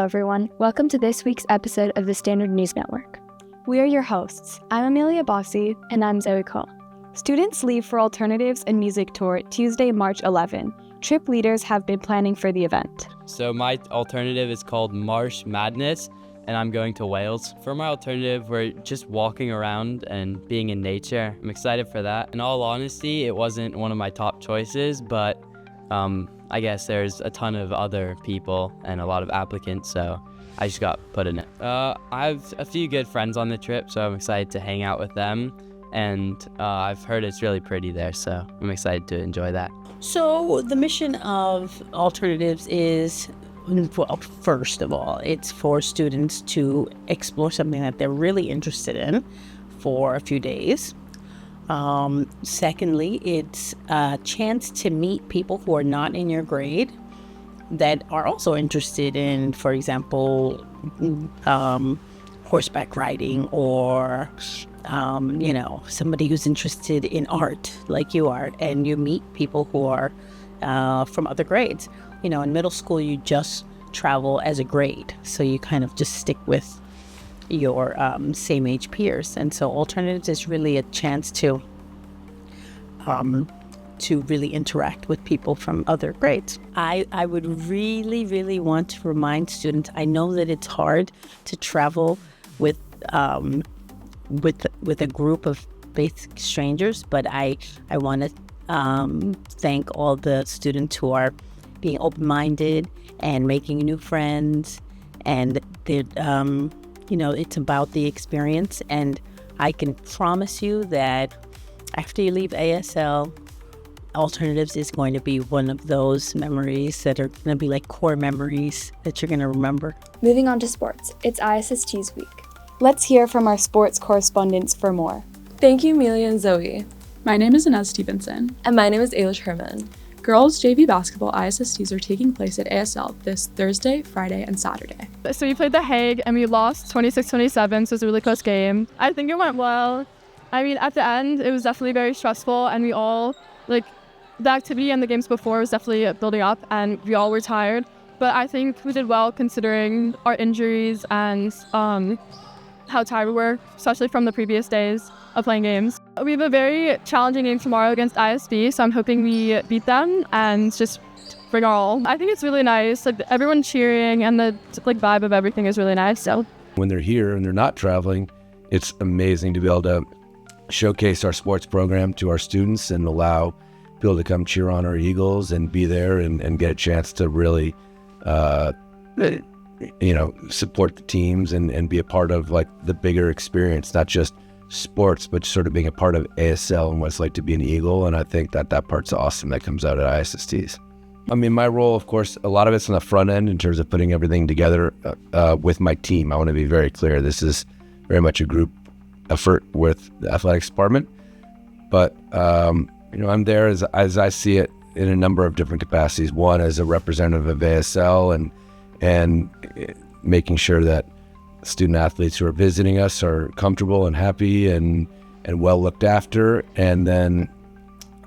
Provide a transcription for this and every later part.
Hello, everyone. Welcome to this week's episode of the Standard News Network. We are your hosts. I'm Amelia Bassi. And I'm Zoe Kaul. Students leave for Alternatives and Music Tour Tuesday, March 11. Trip leaders have been planning for the event. So my alternative is called Marsh Madness, and I'm going to Wales. For my alternative, we're just walking around and being in nature. I'm excited for that. In all honesty, it wasn't one of my top choices, but I guess there's a ton of other people and a lot of applicants, so I just got put in it. I have a few good friends on the trip, so I'm excited to hang out with them. And I've heard it's really pretty there, so I'm excited to enjoy that. So the mission of Alternatives is, well, first of all, it's for students to explore something that they're really interested in for a few days. Secondly, it's a chance to meet people who are not in your grade that are also interested in, for example, horseback riding or, somebody who's interested in art like you are, and you meet people who are from other grades. In middle school, you just travel as a grade, so you kind of just stick with your same age peers. And so Alternatives is really a chance to really interact with people from other grades. I would really, really want to remind students, I know that it's hard to travel with a group of basic strangers, but I want to thank all the students who are being open-minded and making new friends, and it's about the experience. And I can promise you that after you leave ASL, Alternatives is going to be one of those memories that are going to be like core memories that you're going to remember. Moving on to sports, it's ISSTs week. Let's hear from our sports correspondents for more. Thank you, Amelia and Zoe. My name is Inez Stevenson. And my name is Ailish Herman. Girls JV basketball ISSTs are taking place at ASL this Thursday, Friday, and Saturday. So we played The Hague and we lost 26-27, so it was a really close game. I think it went well. I mean, at the end, it was definitely very stressful, and we all, the activity and the games before was definitely building up, and we all were tired. But I think we did well considering our injuries and how tired we were, especially from the previous days of playing games. We have a very challenging game tomorrow against ISB, so I'm hoping we beat them and just bring our all. I think it's really nice, everyone cheering, and the vibe of everything is really nice. So when they're here and they're not traveling, it's amazing to be able to showcase our sports program to our students and allow people to come cheer on our Eagles and be there and get a chance to really support the teams and be a part of the bigger experience, not just sports, but sort of being a part of ASL and what it's like to be an Eagle. And I think that part's awesome that comes out at ISSTs. I mean, my role, of course, a lot of it's on the front end in terms of putting everything together with my team. I want to be very clear. This is very much a group effort with the athletics department. But, I'm there as I see it in a number of different capacities. One, as a representative of ASL and making sure that student athletes who are visiting us are comfortable and happy and well looked after. And then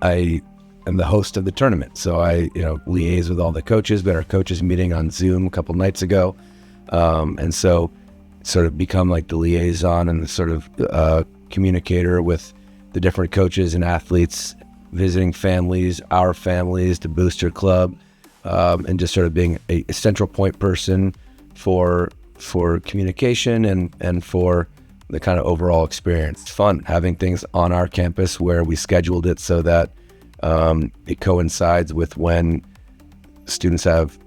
I am the host of the tournament. So I, liaise with all the coaches. We had our coaches meeting on Zoom a couple nights ago. And so sort of become the liaison and the sort of communicator with the different coaches and athletes, visiting families, our families, the booster club, and just sort of being a central point person for communication and for the kind of overall experience. It's fun having things on our campus where we scheduled it so that it coincides with when students have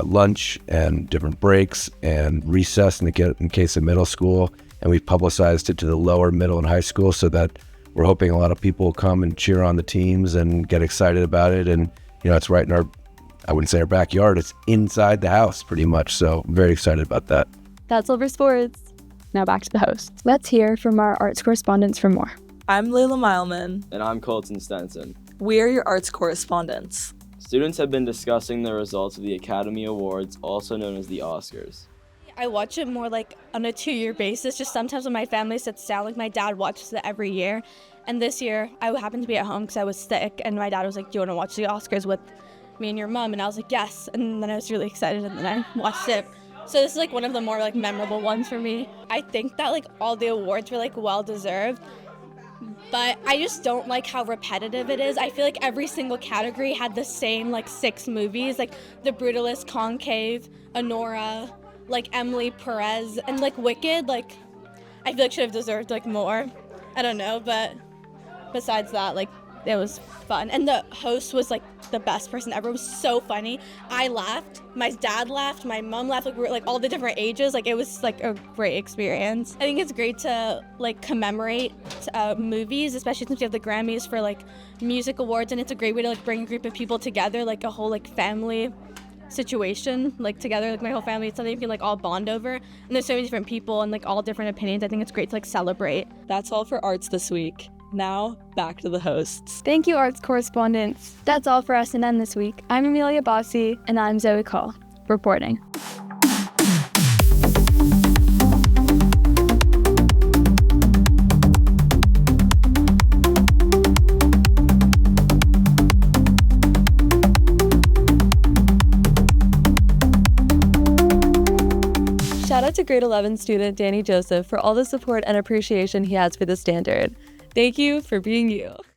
lunch and different breaks and recess in case of middle school. And we've publicized it to the lower, middle, and high school so that we're hoping a lot of people will come and cheer on the teams and get excited about it. And, it's right in I wouldn't say our backyard, it's inside the house pretty much. So I'm very excited about that. that's all for sports. Now back to the host. Let's hear from our arts correspondents for more. I'm Layla Mileman. And I'm Colton Stenson. We are your arts correspondents. Students have been discussing the results of the Academy Awards, also known as the Oscars. I watch it more on a 2-year basis. Just sometimes when my family sits down, my dad watches it every year. And this year, I happened to be at home because I was sick, and my dad was like, do you want to watch the Oscars with me and your mom? And I was like, yes. And then I was really excited, and then I watched it So this is like one of the more like memorable ones for me. I think that like all the awards were like well deserved, but I just don't like how repetitive it is. I feel like every single category had the same like 6 movies, like The Brutalist, Concave, Honora, like Emily, Perez, and like Wicked. Like I feel like should have deserved like more. I don't know, but besides that, like it was fun. And the host was like the best person ever. It was so funny. I laughed, my dad laughed, my mom laughed, like we were like all the different ages. Like it was like a great experience. I think it's great to like commemorate movies, especially since we have the Grammys for like music awards, and it's a great way to like bring a group of people together, like a whole like family situation, like together, like my whole family. It's something you can like all bond over, and there's so many different people and like all different opinions. I think it's great to like celebrate. That's all for arts this week. Now, back to the hosts. Thank you, arts correspondents. That's all for S&N this week. I'm Amelia Bassi, and I'm Zoe Kaul, reporting. Shout out to grade 11 student Danny Joseph for all the support and appreciation he has for the Standard. Thank you for being you.